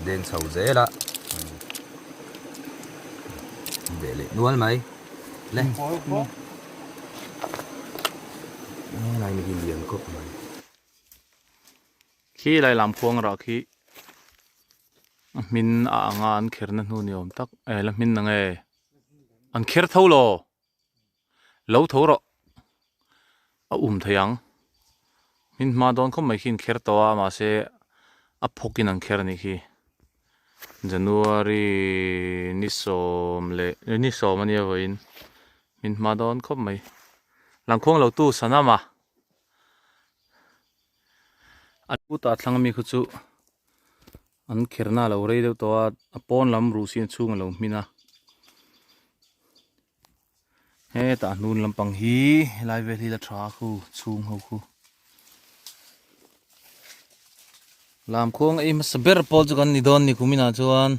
เด้งเสาเจ๊ละเดี๋ยวเลยนวลไหมเล่อะไรไม่กินเลี้ยงก็มันขี้ไรลำพวงรอขี้มินงานเขียนนั่นนู่นนี่ผมตักแล้วมินนั่งอันเขียนเท่าโลเล่าเท่าโรทยังมินมาโดนเขาไม่กินเขียนตัวมาเสพกกินอันเขียนนี่ขี้January นิสอมเลยนิสอมันยังไงมินมาโดนเขาไม่หลังควงเราตู้สนามอันพูดตัดหลังมีขุจุอันเขียนน่าเราเรียกตัวปอนลำรูสินชุ่งเรามีนะเฮ้ตานูนลำปังฮีไลฟ์เวทีละทราคูชุ่งเขาคูลำควงไอ้มาสเบอร์พอจุกันนิดอนนี่คุมินาจวน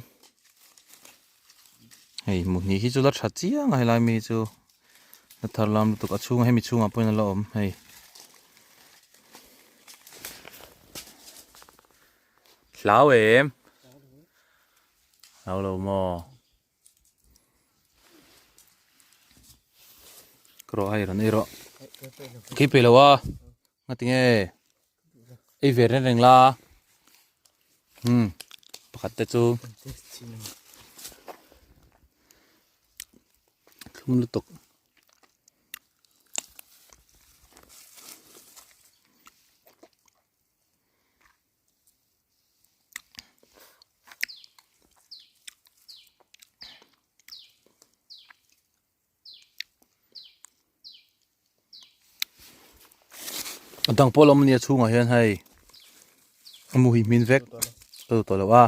เฮ้ยมุนี่ที่จุดละชัดจีอ่ะไงไลฟ์มีจูนัทธาลำตุกชุ่งให้มีชุ่งอ่ะพูดนั่นละเฮ้ยลาวลาวเราโมกรอให้รันนี่รอคิดไปแล้ววะงั้นติงไอ้เวรนั่นล่ะประกาศจูคือมันลุตกตั้งพอลมเนี่ยชุ่งอ่ะเห็นให้มูหิมินเวกตัวละว่า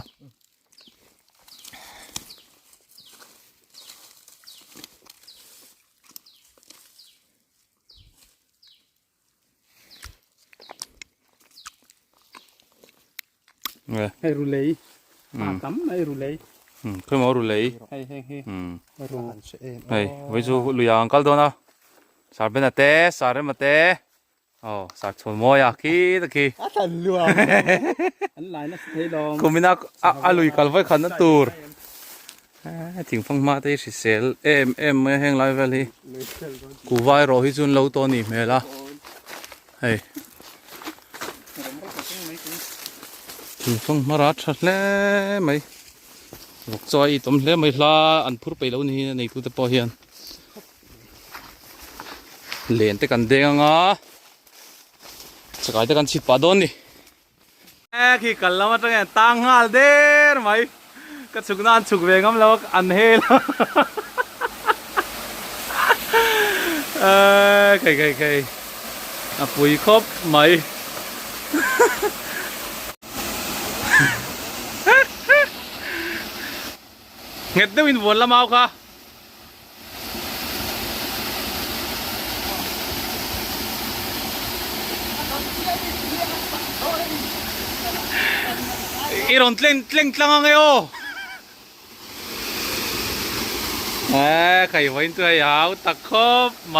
ให้รูเลยตั้มให้รูเลยเพิ่มเอารูเลยให้รูเฮ้ยไว้จูลุยอังกัลตัวนะสารเป็นอะไรสารเป็นอะไรสารชนมอยากขี้ตะกี้อันลัวอันไหนนะให้ลองกูไม่น่าลุยกัลไว้ขันนั่นตูร์ถึงฟังมาได้สิเซลไม่แห้งไลฟ์เลยกูไว้รอให้จุนเล่าตัวนี้เมล่ะเฮ้ยถึงฟังมารัดแล้วไหมบอกจอยต้มแล้วไม่ลาอันพูดไปแล้วนี่ในกูจะพอเห็นเล่นแต่กันเด้งสกายแต่กันชิดป่าโดนนี่ขี้กันแล้วมาตั้งแต่ตั้งหาเด้อไหมก็ฉุกนานฉุกเวงแล้วอันเฮลใครปุ๋ยครบไหมเงียบได้วินวนละเมาค่ะอีรอนเล่นกลางไงโอใครไว้ตัวหยาวตะคบไหม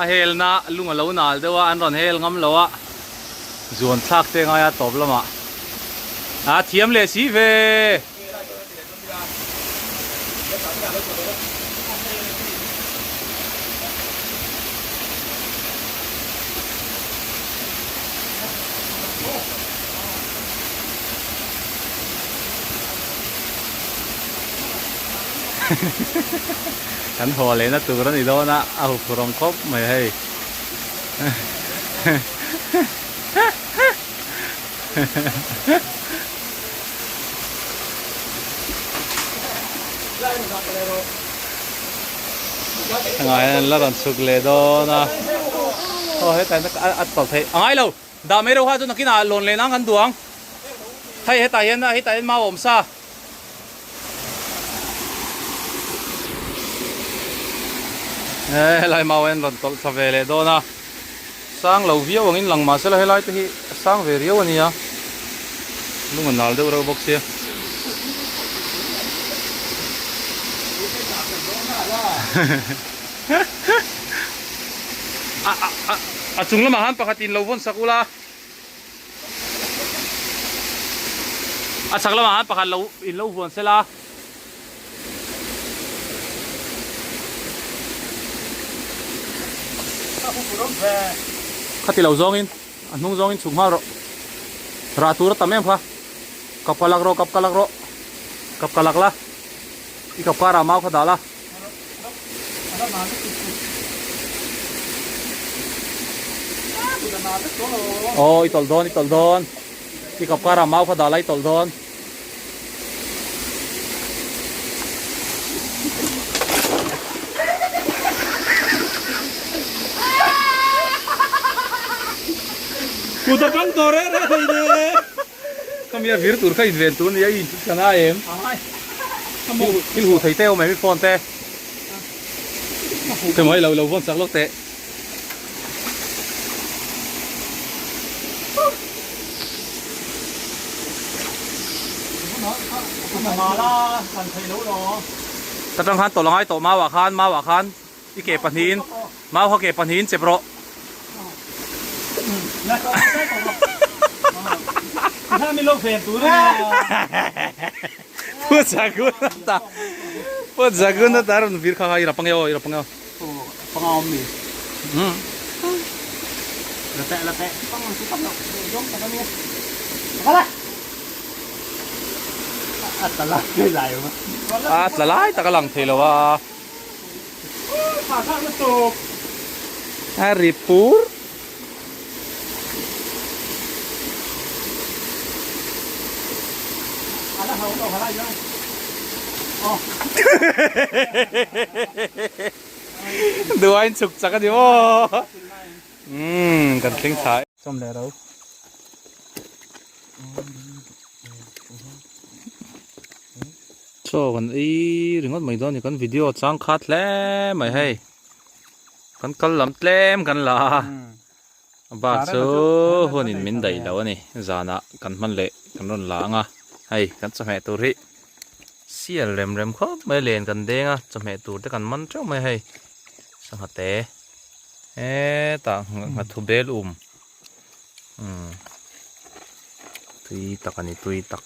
เฮลนะลุงเราหนาเดี๋ยวอันรอนเฮลงั้มเราจวนทักเตงไงตบละมาเทียมเลยสิเวฉันพอเลยนะตัวนั้นอีโดนะเอาพรองครบไม่ให้ไงแล้วตอนสุกเลยโดนะโอ้ยแต่นักอัดตบให้ไงเราดาไม่รู้ว่าจะนักกินอะไรหล่นเลยนั่งกันดวงให้ตายเห็นนะให้ตายเห็นมาผมซะไล่มาเว้นหล่นตกสเวเลยโดนะสร้างเหล่าวิววังอินหลังมาเสร็จแล้วให้ไล่ที่สร้างเวรียวนี่อะลุงมันนาลเดือดเราบอกเสียจุงละมาหันปกติเราวนสักุละ à chắc là mà bạc lâu in lâu vuông sẽ là khát thì lâu zong in anh nung zong in sung hoa rồi ra tu ra tắm em pha cặp kalak ro cặp kalak la i cặp cara mau khát đala oh itol don i cặp cara mau khát đala itol don Udah kan tore re ini. kami virtur ka inventur ni ai kana em Kamu il hu thai teo mai mi phone te cái mới lâu lâu phone sắc lốc te malah kan thầy lỗ đó. ta trong han to langai to ma wa khan i ke panin ma ho ke panin chepro Kita mi lo ventura. Put zagun na taron vir kha ira pangyo Pengawam ni. Lete. Pengawam kita nak. Jom kita ni. Kalah. Atalah cái lại mà. à là lái ta ka lang thelo wa Phá sang nó tục. haripur Ada hau đâu hả lại đâu. đồ anh sục chắc cái gì ô cần tinh thái Xong lẹ đâu. cho còn ý đừng có mấy đó thì con video trang khát lẽ mày hay con lắm lem con là bà số hôn in mình đầy đâu nè giờ nè con mình lệ con non lá nga hay con cho mẹ tôi ri xia rem khó mấy liền con đen à cho mẹ tôi để con mình cho mày hay sang hạt té ê ta ngặt thu bel tùy tắc anh tùy tắc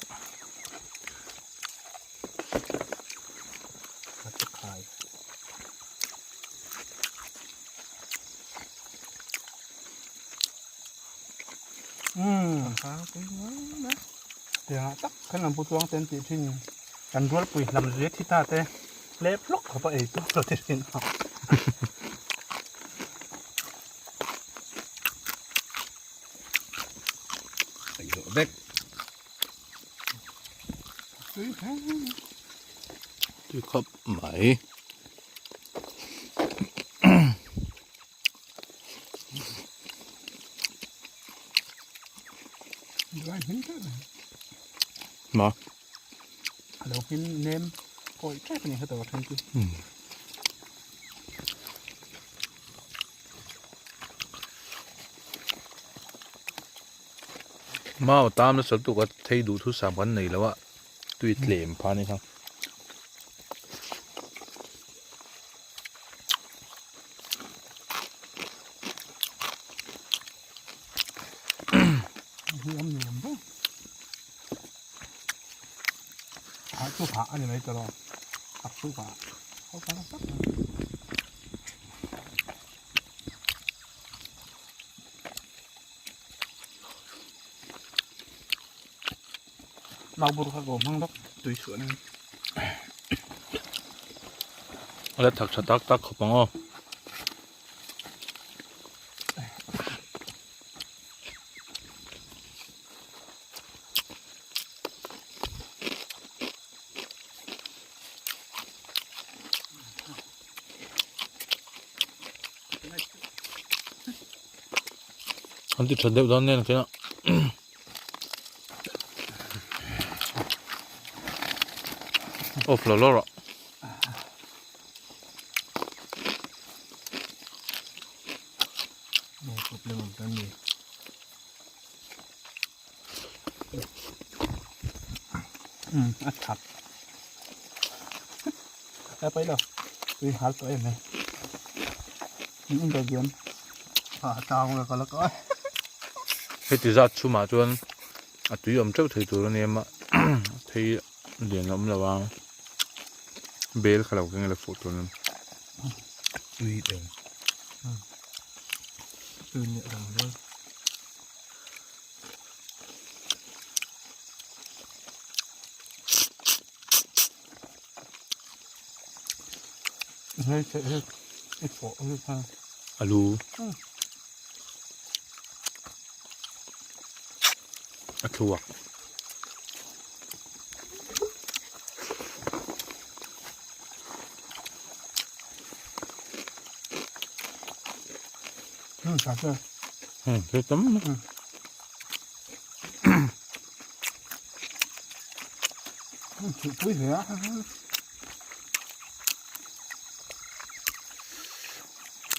Khá cái đó. Thì tắc cái làm bút tuang tên chị trình. Cần ruột quỷ làm riết thì ta tê. Lép lóc của vậy tôi là thế nào. Bek. tùy khắp mày mà Đầu phim nêm coi trái cái này hết rồi thân chứ. mau tam nó sớm tụ có thấy đủ thứ sản phẩm nàyแล้วอะtuyệt lệm pha này không Âm nhầm đó. Chú phá anh này cho nó. Chú phá. Không phá nó sắc. Mau buru khắc gồm hăng đốc. Tùy sữa này. lấy thật thật tắc tắc không bằng anh đi chuẩn đều đó nên là thế nào ô phở lô rồi Một cục lên một cái gì. Ắt thật. Em ấy đâu. Tùy hát của em này. Những cái gì phá trao rồi còn là có. hết từ ra chú mà chuan à tùy ông cháu thầy tụi anh em ạ thấy liền lắm là bao bê là khảo cái là phụ tụi nó uy được từ nhẹ rằng thôi hơi sẽ ít phổ hơi ha alu aluak sao cơ cái tấm chịu quý hả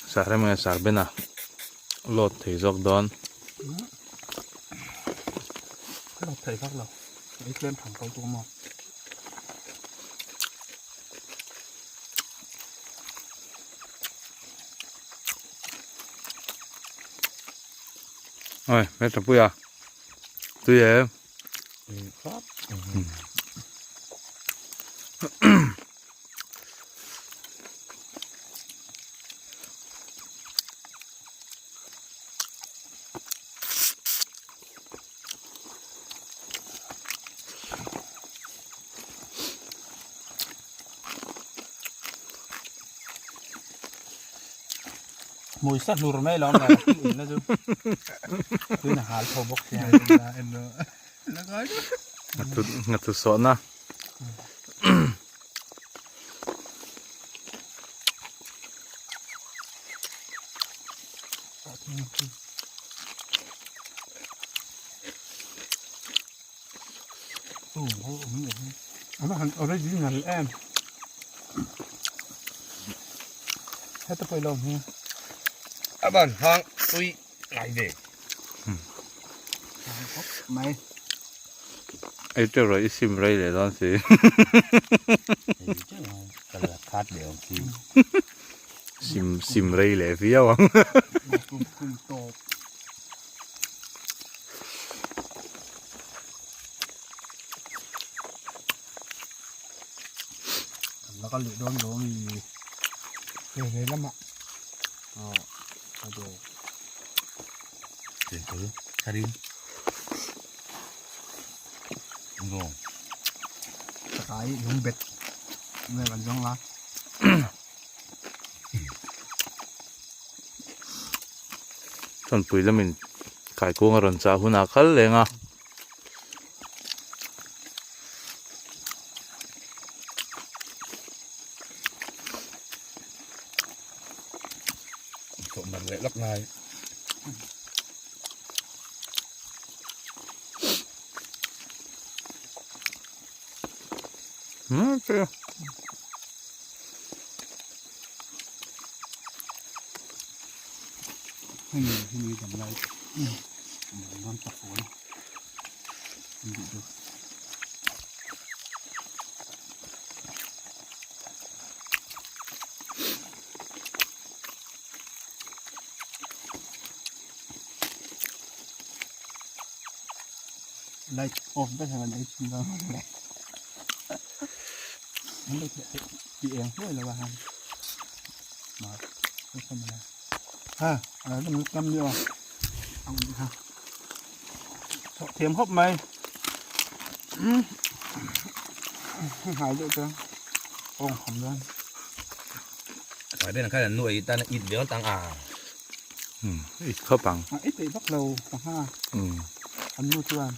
sar em sar bên à lót thấy dọc đòn cái lọc thầy phát lọc cái lên thẳng câuตัวmọc ôi mẹ tập bùi à tùy em pháp mùi sắt lùr mấy lon làอื่นนะจูคืออาหารเขาบอกใช่เอ็นแล้วก็ ngặt từ sọ na Ama han original em. Hết tôi lòng nha. à bạn hang uy lại về Mày. ấy cho rồi sim ray để đón xí chứ cái là khát đều khi sim ray để phía không Cùng tổ. Nó có lựa đón đó vì về lắm ạ. Đồ. để thử thay đi ngon Cái dùng bệt. Người còn giống lá. thằng bùi là mình khai cô ngờ rần sao hun à khල් lên à trộn bằng lại lắp lại ok Hình tầm này. Nó tập phổ này. Được được. Light off đó là này chúng ta nó được chị em thôi là bà hàng mà không là ha nó được cam nhiều ông ha thêm hộp mày hái được chưa ông không đơn phải đây là cái là nuôi ta ít béo tăng ít khó bằng ít thì bắt đầu ha anh nuôi chưa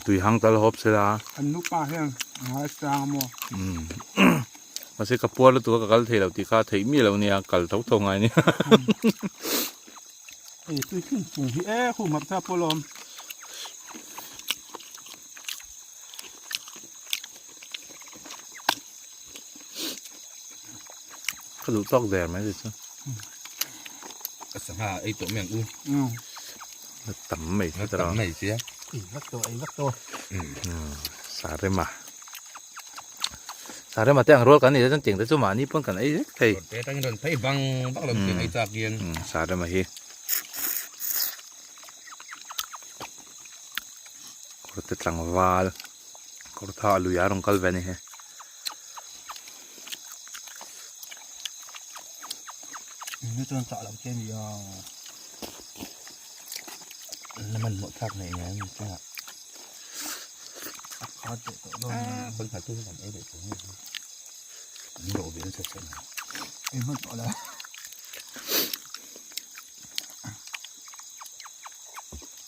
tùy hang tal hộp sẽ là anh nuôi pa hen hái sang mua mà sẽ cặp bùa tụi cái thấy đầu thì khá thấy mi lâu nè cල් thấu thông ai nè tôi khinh phùng hi khu mặt ta polom cái đủ tóc đẹp mấy gì chứ sáng hà ấy tổ miệng u tẩm mày nó hết tầm rồi này chứ vắt tôi xả ra mà tiếng rồi cái này chân chỉnh tới chỗ mà ní vẫn còn ấy thì cái tăng đơn thấy văng bắt làm chuyện ấy ra kiên xả ra mà hi rồi tới trăng val có thà lùi à rong kal về này he nó cho chọn lòng trên gì là mình một thằng này nhá chứ ạ khó chịu tội vẫn phải tôi làm ấy để chúng mình đổ biến sạch sạch em mất gọi là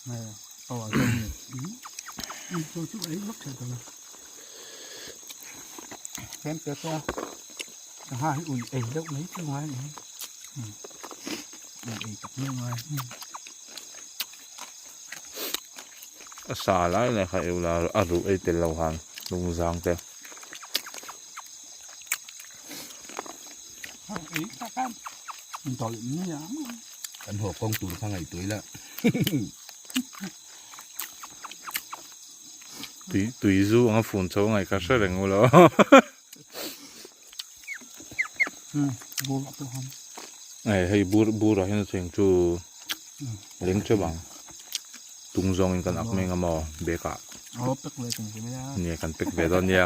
này to ở trong này tôi chút ấy lúc sạch rồi xem cái to hai ủi ấy đâu lấy chứ ngoài này ủi tập như ngoài xả lại này khai yêu là rủ ấy tiền lâu hàng lùng giang thế ý các em mình tỏi như nhá anh hồ công tù sang ngày tuổi là tùy du ang phun châu ngày cả sẽ đừng lo vô lọ tôi không ngày hay bu rồi hiện thành chu lính cho bằng tung rong in kan akmeng amo beka tứcเลยถึงไม่ได้ นี่kan pek ve don ya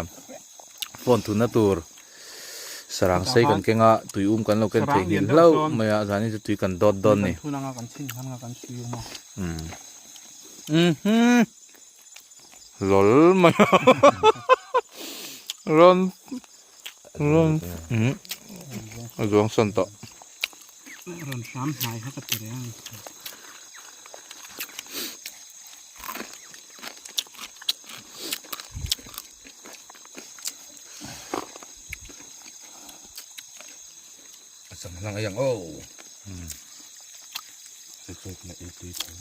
phone tu na tur sarang sei kan kenga tui kan lo kan thei hin lo maya zani tui kan dot don ni thu nang kan chin kan kan suy mo lol maya ron azong son to ron sam hai ha ka tere sẵn lăng ấy ô chơi này ít tí thôi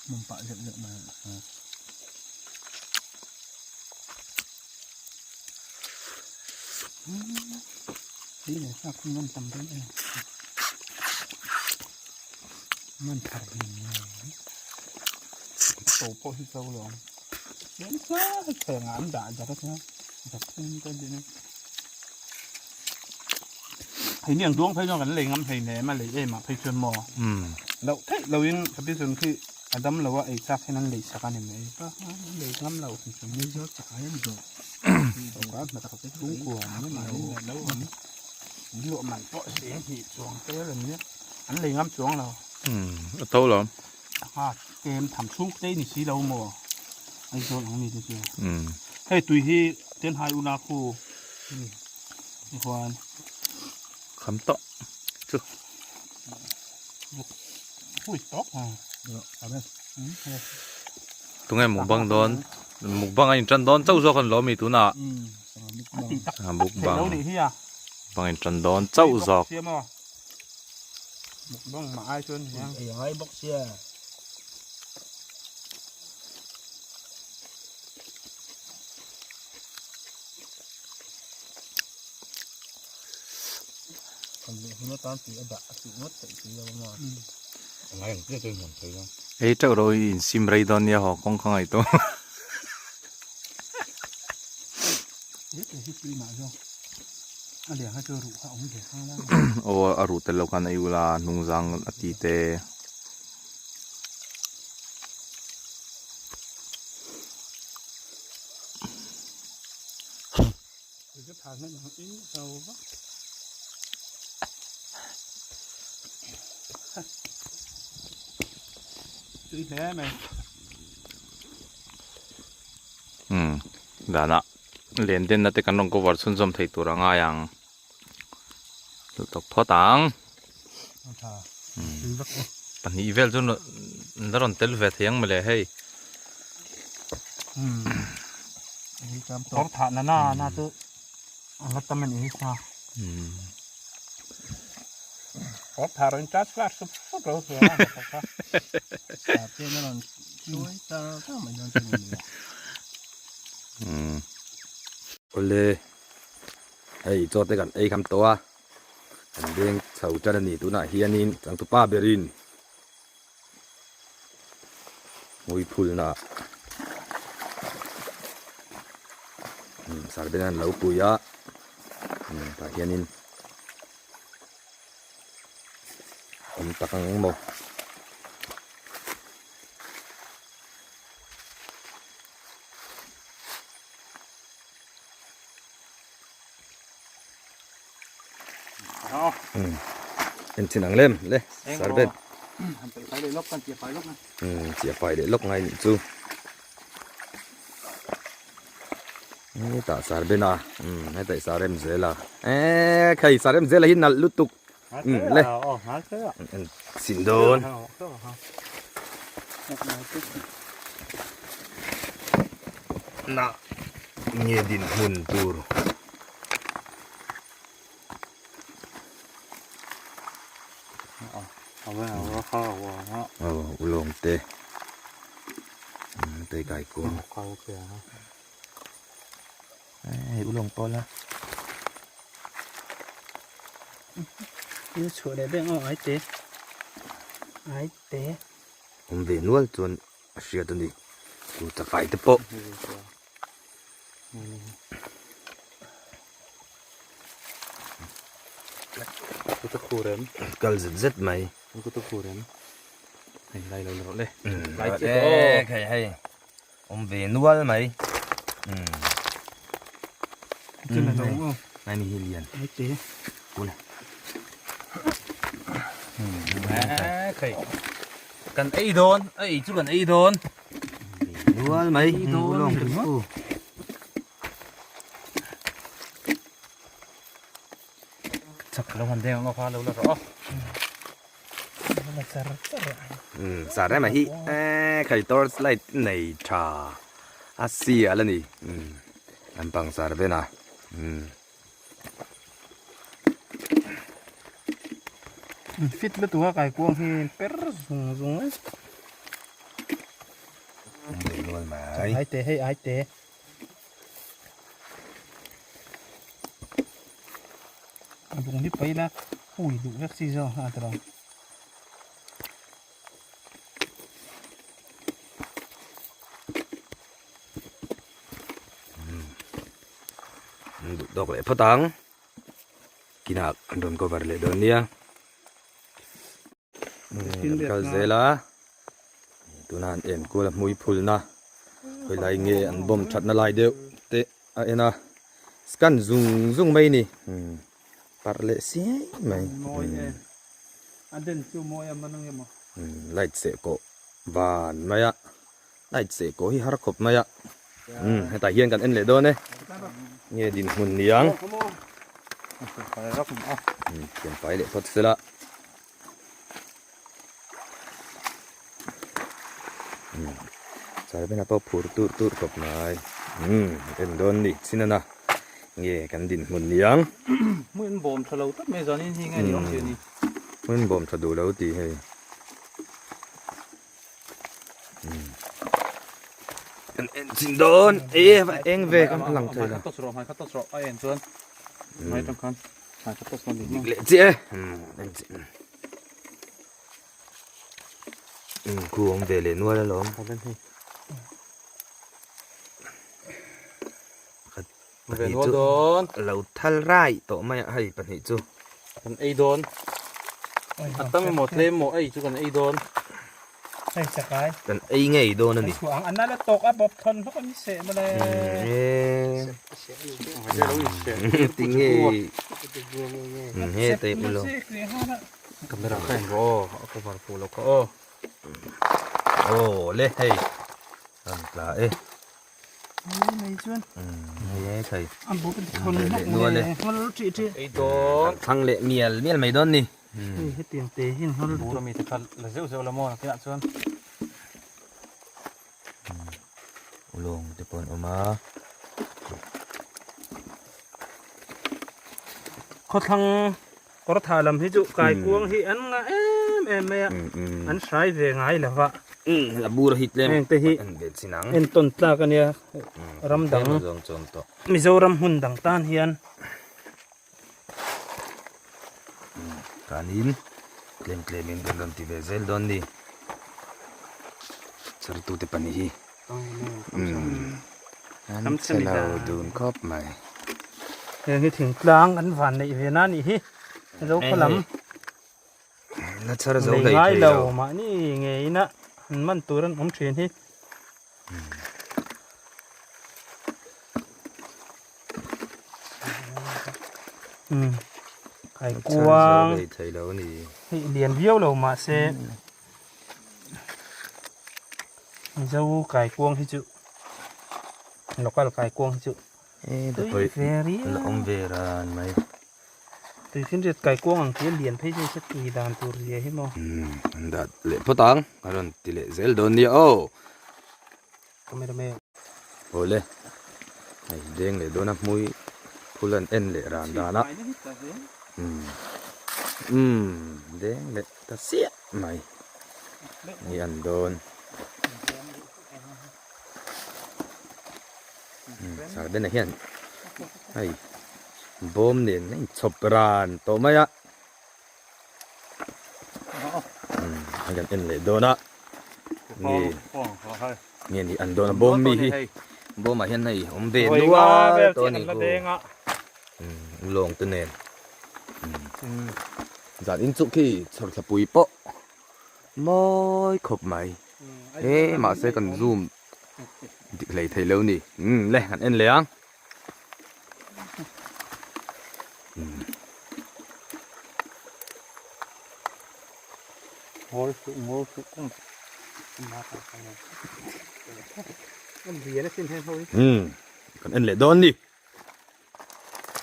mầm bạ dựng dựng mà tí này sao không ngon tầm đấy nàyมันถ่ายโตโปที่เขาลองเห็นซะแข่งอันด่าจากก็ใช่จากขึ้นก็ดีนะไอ้เนี่ยดวงไพ่น้องกันเลยงั้นไพ่แหนมาเลยมาไพ่ชวนมอเราเรายินกับพี่ส่วนคืออดัมเราว่าไอ้ซักให้นั่นเลยสักอันหนึ่งเลยป่ะเลยงั้นเราถึงจะไม่ยอดจากไอ้มันโดดตรงนั้นมาตัดไปตุ้งกลัวไม่มาแล้วมันหลวมมันเปาะเสียงหีบสวงเต้อะไรเนี้ยอันเลยงั้นสวงเราtâu lắm kem thảm xuống đây thì xí đâu mà anh cho nó đi chưa hay tùy hi tên hai unaku hoàn khám tọ chứ ui tóc à tụi em mục băng anh chân đón cháu do con lò mì tú nà mục băng băng anh chân đón cháu giọt một bông mà ai chôn nhá hai bóc xe còn nó tan thì đã tự mất tự thì đâu mà ngay cái tôi nhận thấy không ấy cháu rồi sim ray đón nhà họ con không ai to biết là cái gì mà không anh để hai chơi rượu họ không để không đó ô aru tel lo kan ayula nung jang ati te cái thằng nó ít sâu quá chữ thế mày đã nè liền đến nãy cái nông có vật xuân dâm thấy tụi nó ngay yang tụi tộc thoát tang bạn đi về cho nó còn tel về thiang mà lẽ hay có thà na tu nó tâm mình ý sao có thà rồi chát flash sụp rồi rồi à thế nó là chuối ta sao mà nó chơi ole hey cho te kan ei kham to a an deng chho cha ni tu na hianin chang tu pa berin mui phul na sar benan lo puya ta hianin takang mo เป็นสิ่งเล่มเลยสารเป็น ไปเลยลบกันเจียไปลบนะ เสียไฟเดี๋ยวลกไงจูนี่ตาสารเป็นอ่ะให้แต่สารเอ็มเซล่ะใครสารเอ็มเซล่ะหินนัลลุตุกเลย หาเสื้อ สินโดนน่ะเงี้ยดินหุ่นตูร เอาไว้เอาข้าวเอา อุลงเตะไก่กุ้ง ข้าวเกลือ อุลงต้นละ นี่ชัวร์ได้เบ้งอ๋อไอเต้ ผมเวนวลจนเสียตัวนี้กูจะไฟตะโปะ กูตะคูเรม กัลเซ็ดไหม กูตะคูเรมไล่เราเลย ไล่เจ๊ใครให้ผมเวนวลไหม จุดไหนตรง ไม่มีฮิเลียน ไอเต้ กูเลย ใครกันไอ้โดนไอ้จุกันไอ้โดน นวลไหมอุลงเป็นกู สักแล้ววันเดียวเราพาเราแล้วก็ สารได้ไหมฮิใครตัวสไลด์ในชาอาเซียแล้วนี่อันปังสารเป็นอ่ะ ฟิตแล้วตัวไก่กวางที่เป็ดสูง เวนวลไหม ไอเต้ให้ไอเต้บุงนี่ไปละอุ้ยดูแท็กซี่ซะฮะตลอด ดอกเล็บพะตังกินหักโดนก็บาร์เลยโดนเนี่ยกัลเซล่าตัวนั้นเอ็นกูละมุยพูลนะเคยไล่เงี้ยอันบ่มชัดน่าไล่เดียวเตะไอ้นะสกันซุงไม่นี่ปาร์เลเสียไหม อันเด่นจูโมยมันนึงยังมั้ง ไล่เสกโกบานมายะไล่เสกโกฮิฮาร์คบมายะให้ตาเฮียนกันเอ็นเลยโดนเนี่ยเงี้ยดินหุ่นเลี้ยง ไปรับผมเอา เปลี่ยนไปเลยพอดเสร็จละใส่เป็นอะไรพูดตูดกับนายเป็นโดนดิสินะนะเงี้ยกันดินหุ่นเลี้ยง มื่นบ่มทะเลาะตั้งไม่จอนี่ที่ไงนี่อ๋อเดี๋ยวนี้ มันบ่มจะดูแล้วดีให้สินโดนเอ็งเวกันหลังเธอละ ขัดตัวสระขัดตัวสระไอ้เอ็นชวนไม่ต้องคันขัดตัวสระดิ เละเจ๊กูอมเวเลนัวแล้วหรอ เล่นที่ ปนิจูเราทัลไรต่อมาให้ปนิจู กันไอ้โดนตั้งหมดเลยหมดไอ้จุกันไอ้โดน ให้สกาย กันไอ้ไงโดนนั่น ไอ้ นี่ ขวางอันนั้นแล้วตกอ่ะบบทนเพราะคนนี้เสะมาเลย เดี๋ยวเราอีกเสีย ติงเฮ้เตะมุล กับไม่รักใครก็เอาไปฟังฟูแล้วก็ โอ้เละเฮ้ยอันปลาไม่ชวน เฮ้ยใคร อันบุเป็นคนนัวเลยมันรู้จีจี ไอ้โดน ทั้งเละเมียลไม่โดนนี่ ให้เตียงเตะหินเขารู้ บูเรามีแต่คันละเซลเซลละมอนะที่นั่นชวน ลงจะปนออกมา เขาทางก็ถาลำให้จุไก่กวงที่อันงะไม่อ่ะอันใช้เรื่องไงล่ะวะ ละบูรหิตเลย เตะหิ อันเบ็ดสินัง เอ็นต้นตากันเนี่ยรำดัง จงจนต่อ มิโซรำหุ่นดังต้านเฮียน การหินเคลมินกันที่เวเซลโดนดิสรุปตัวปันนี้อันเสลาดูนครอบใหม่ อย่างที่ถึงกลางกันฝันในเวนันอีกเราขลำ นัดสาร เล จง ย ได้ ง่าย ที่ เรา เรา มานี่ไงนะมันตัวนั้นผมเชียนที่ใคร ไก่กวาง เลยใช่แล้วนี่ ที่เรียนเบี้ยวเรามาเซนี่เจ้าไก่กวางที่จุเราก็ไก่กวางที่จุ เอ๊ะแต่ ตุ้ย ไป เฟรีย ละอมเวรานไหม ตุ้ยขึ้นเรียนไก่กวางที่เรียนพี่จะสักกี่ดานตัวเรียให้มั้ง dat le potang karon tile zel don ni o ก็ไม่ได้ไม่ ole ai deng le dona mui pulan en le ran dana deng le ta sia mai ni an don sa ben hian ai bom nen nei chop ran to maya anh em le dona ni ni ni an dona bom mi hi bom mà hiện nay ông về nuôi tôi này lồng tên nền giả đến chỗ khi sập sập bụi bọ môi khộp mày thế mà sẽ cần zoom lấy thấy lâu nè lấy hẳn em léng ngồi cũngมันเรียนสิ่งให้เขา còn em lấy đón đi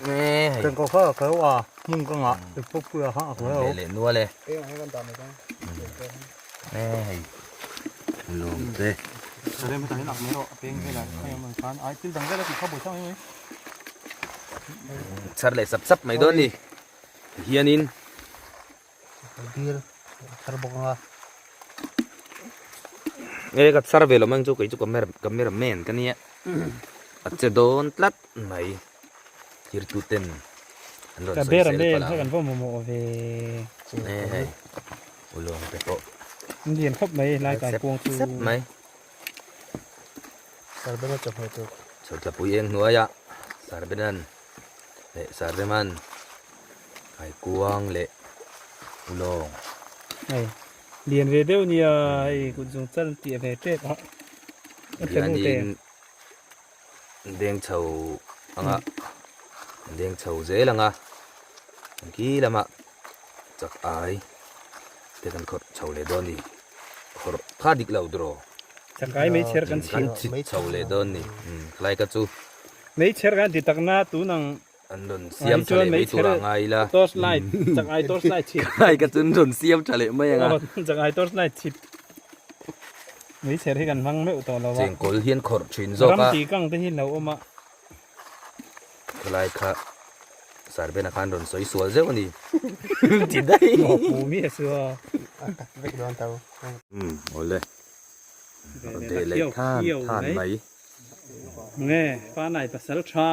nghe เป็นก็เขาว่ามึงก็งะเป็นพวกเพื่อฮะเขา lấy lấy nuôiเลย เอ้ยให้กันตามไปกัน nghe lồng thế จะได้ไม่ต้องให้หนักไม่หรอกเป็นให้ไรให้มันทานไอ้ที่ดังได้แล้วติดเข้าบ่อยใช่ไหม sắp lại sắp sắp mày đón đi hiền in ดีเลยคาร์บอนอ่ะ nghe cái sắp về là mang chỗ cái chỗ camera men cái này sẽ đón tlat mày hier tu ten แต่เบรนเล่นให้กันพวกโมโมเว nè ulong te po มันเรียนครบไหมรายการกวงคือ sắp mày คาร์บอนจะพอตัว sắp sắp pui eng nuôi ya sar benan le sar beman kai kuang le ulong ไอ้เรียนเรเดลเนี่ยไอ้คุณจงจันเตียเวเต้ฮะมันจะ hian รู้เต้ in deng chau anga deng chau zel anga ki lama chak ai te kan khot chau le don ni khor pha dik lau dro จะไกลไม่เชื่อกันสิ kan chit chau le don ni klai ka chu ไม่เชื่อกันติดตักหน้าตู้นัง an don siam chale mai tu ra ngai la ตัวสไลด์จากไอ้ตัวสไลด์ชิด klai ka chun don siam chale mai anga จากไอ้ตัวสไลด์ชิดไม่เชื่อให้กันฟังไม่อุตส่าห์เราว่า jeng kol hian khor thin zo ka รำตีกังที่หินเราเอามา klai kha sar ben akan don soi sual zeu ni ti dai หมอปูมีเสือ ole de le than than mai เง่ฟ้าไหนภาษาชา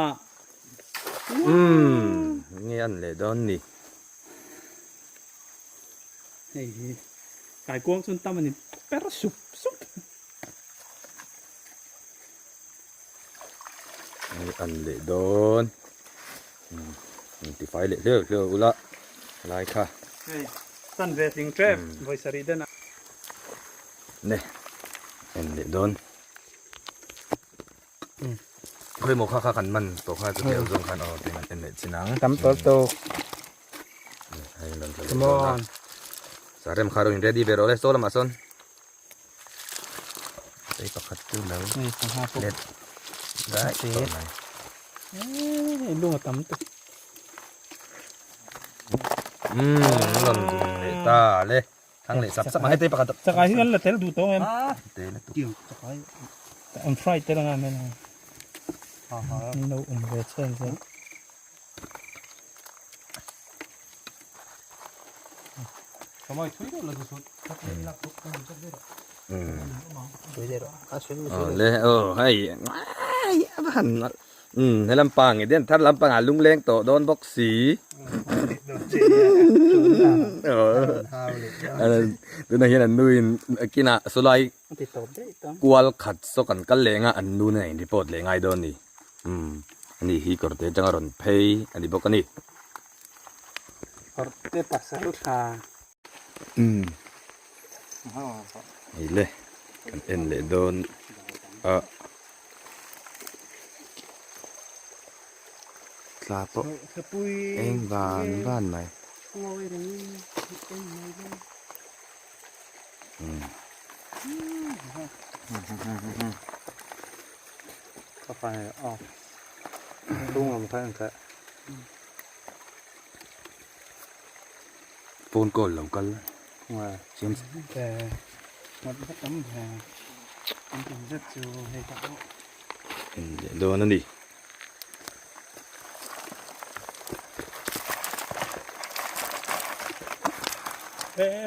nghe ăn le don ni ไอ้ไก่กวงสุนตั้มมันนี่เปรสุบสุบ nghe ăn le don ti fai le le ula lai kha สันเวสิงเทรฟไวสรีเดน nè ăn le don khơi một kha kha khăn man to kha chu leo zong khan o ten en le chinang ตำโตโต hai lần come on sarem kharon ready bero le solam ason ei pakhat tu lo นี่สังหาปุ๊บ net dai to nai ไอ้ลุงตำตุ lần le ta le thang le sap sap hai te pakhat จะไก่ที่นั่นละเทลดูโตเอ็ม te le tu เกี่ยวจะไก่แต่อันฟรายเตลงานไม่ได้นี่เราเวเชนใช่ทำไมช่วยเราเลยสุดช่วยเดี๋ยวช่วย le hai hanให้ลำปางไงเด่นถ้าลำปางลุงเล้งโตโดนบอกสีดูนะเห็นอันนู้นกินอ่ะสุไล ติดต่อได้ตั้ง กวลขัดสกันกันเลงอ่ะอันนู้นไงรีพอร์ตเลงไงโดนนี่อันนี้ฮีกอร์เตจังอรอนเพย์อันนี้บอกกันนี่ Corte pasado ka. นี่เลยกันเอ็นเลยโดน ซาโปะ สปุย เองบ้านไหม งอยตรงนี้เอ็นไม่ได้ อืม ก็ไปออกตุ้งลงไปอันแค่ ปูนโกนเหล่ากัน ว่า เช่น แต่มันก็ต้องแพงมันเป็นจะจูให้เขา เดี๋ยวโดนนั่นดิ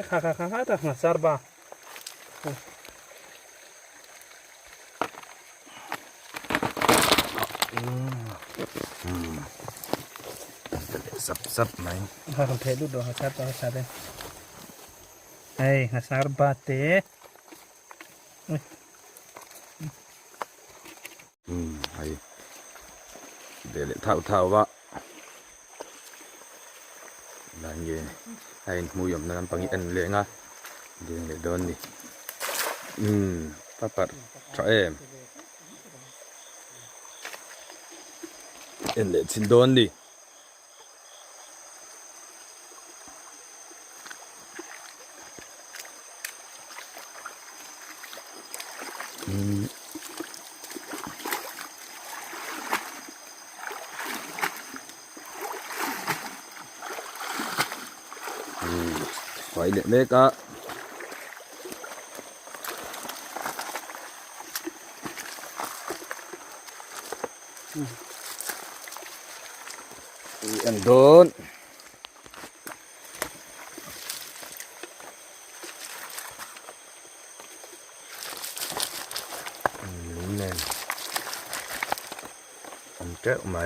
ค่ะแต่หาซาร์บา ซับไหม หาคำเทลูดหาซาร์บาซาเดนเฮ้ยหาซาร์บาเต้ ไอ้เดี๋ยวเท่าว่านั่นเองไอ้มูยมนั่นปังเอ็นเลยงะเดี๋ยวโดนดิปัดชอเอ็มเอ็นเลยชินโดนดิไฟเล็กๆอ่ะอันโดนนี่อันเจ้าไหม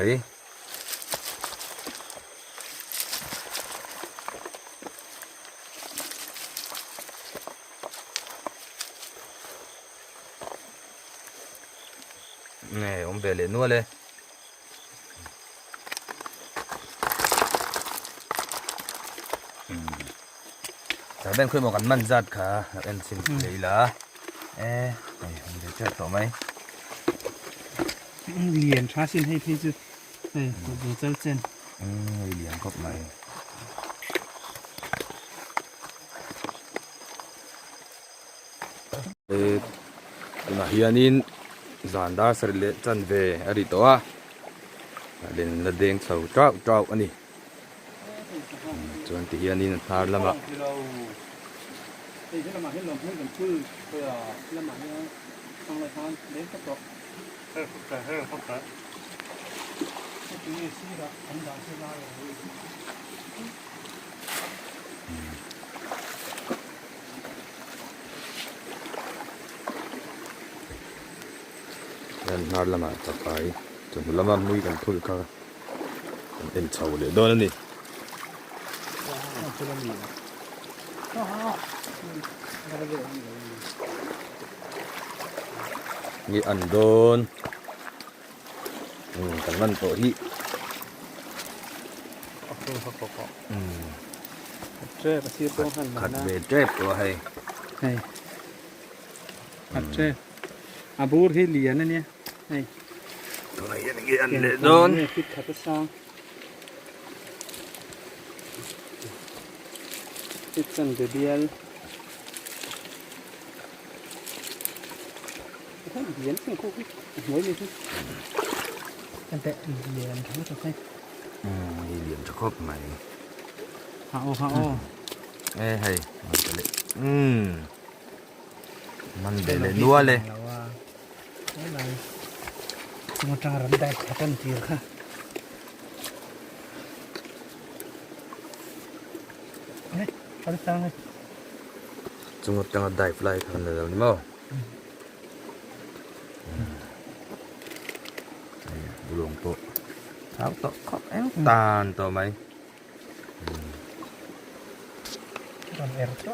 นี่ผมไปเลยนัวเลยแต่แบ่งคุยหมกันมันจัดค่ะเอ็นสินเลยล่ะผมจะเจอต่อไหม เหรียญชาสินให้พี่จุดเฮ้ยดูเจ้าเจน เหรียญครบไหมมาเฮียนินจานดาสริเลจันเวอริตัวเล่นละเด้งเสาเจ้าอันนี้จวนที่เฮียนินทาร์ละมะ เราที่เรามาให้ลงพื้นกันชื่อเพื่อละหมาดเนี่ยทางรายการเลี้ยงกระบอกพวกแกนี่สิละอันดับที่ได้เลย นั่นนาร์ละมาจะไปจนละมามุยกันพูดค่ะเอ็นเฉาเลยโดนนี่นี่อันโดนกันมันโตฮิ เจ๊ไปซื้อตัวหันมา ขัด นะ เวเจ็บตัวให้ เฮ้ยขัดเจ๊อาบูร์ที่เหรียญนั่นเนี่ยเฮ้ย ตัวไหนอย่างเงี้ยอันเลยโดน เนี่ยคิดขัดซองคิดสันเดียลเหรียญสิ่งคู่หวยเลยที่ตั้งแต่เหรียญทั้งหมดเลย นี่เหรียญจะครบไหม ฮาโอ ให้มันไปเลยมันเดเลยนัวเลย แล้วว่าอะไรสมมติว่าเราได้ขัดกันทีค่ะเนี่ยขัดตังเลย จงหมดจังได้ฟลายทันเลยนี่มั้งบุลงโตเท้าโตขอบแองตาลต่อไหม ตอนเอร์ก็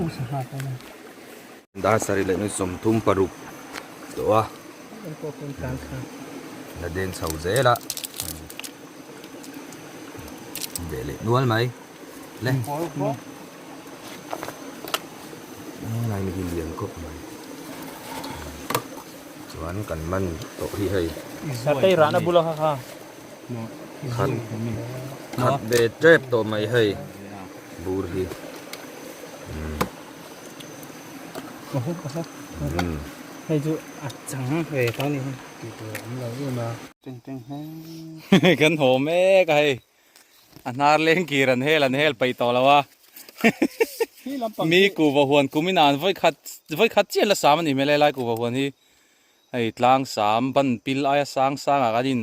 อุตสาหกรรม ดาสริเลนสมทุมปรุกตัว เป็นพวกคนกลางค่ะ ละเดนเสาเจละเดเลยนัวไหมเล่อะไรมีเหรียญครบไหมจ วันกันมันโตที่ให้ Sate rana bula kha. ขัดขัดเบเจ็บตัวไม่ให้บูรี โอ้โหให้ดูอัดจังเลยตอนนี้ตัวเราเองมาเต็งๆให้ Kan ho me kai. Anar leng kiran hel pai to lawa. ที่ลำปัง Mi ku wa huan kuminan voi khat chen la sam ni me lai ku wa huan hi. Ai tlang sam ban pil aya sang aga din.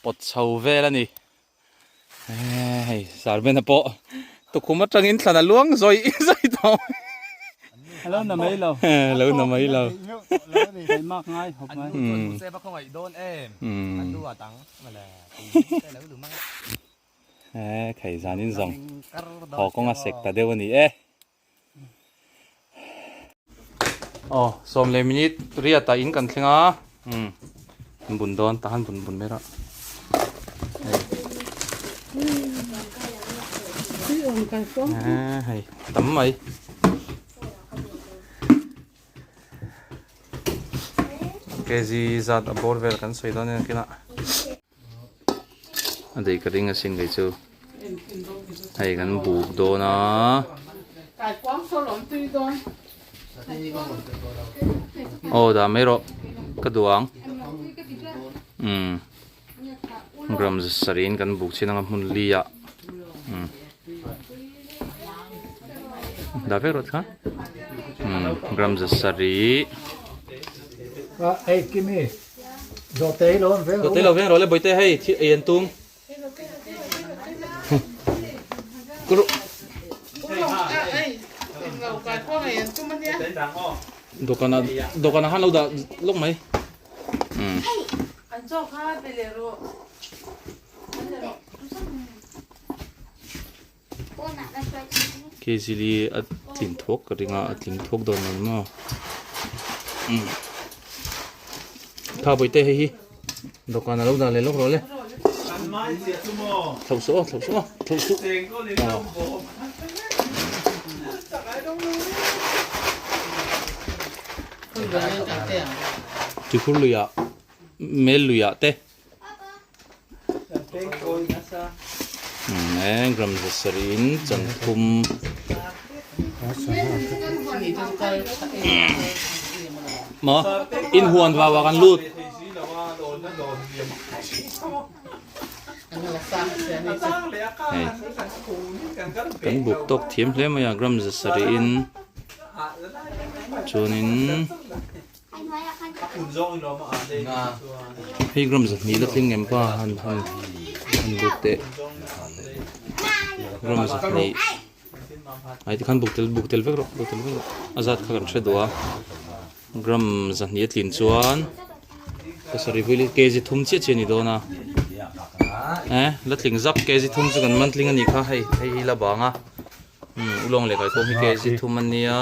Pot chau ve la ni. Ai sar ben po. Tu kuma tangin thana luang zoi to. แล้วน่ะไม่เรา Lo na mai lo. ใส่มากง่ายหอบง่าย เซฟเขาไอ้โดนเอ็มอันดูอ่ะตังมาแล้วแต่แล้วหรือไม่ Khai ra nên dòng họ có ngã sạch ta đều nỉ ê xóm lấy minute ria ta in cần thing á bún đòn ta han bún mera hay tắm mày cái gì ra ta bor về cần xoay đó nên cái nọ anh đây cái đinh xin cái chú hay gắn buộc đồ nó đã mấy rồi cái đồ gram sarin gắn buộc trên ngang mun lia đã biết rồi hả gram sari Ê, Kim ơi, giò tế luôn, phải rồi tới lâu rồi lấy bồi tê hay thì yên tung Dokan han lâu đã lúc mấy cái gì đi ăn tiền thuốc cái gì ngà tiền thuốc đồ này mà thao bồi tê hay Dokan lâu đã lấy lúc rồi lấy thầu số chú khur lùi ạ mê lùi ạ tê nè gram sarin chân thum mà in huan vàoกันlút kan buk tok thiam hle maya gram sarin chunin hi gram ni la tling em pa han buk te gram ni ai ti khan buk tel vek ro azat kha kan thredoa gram ni tlin chuan sorry vili kg thum che che ni do na la tling zap kg thum chu kan man tling ani kha hei la banga ulong le kai to hi kg thum ania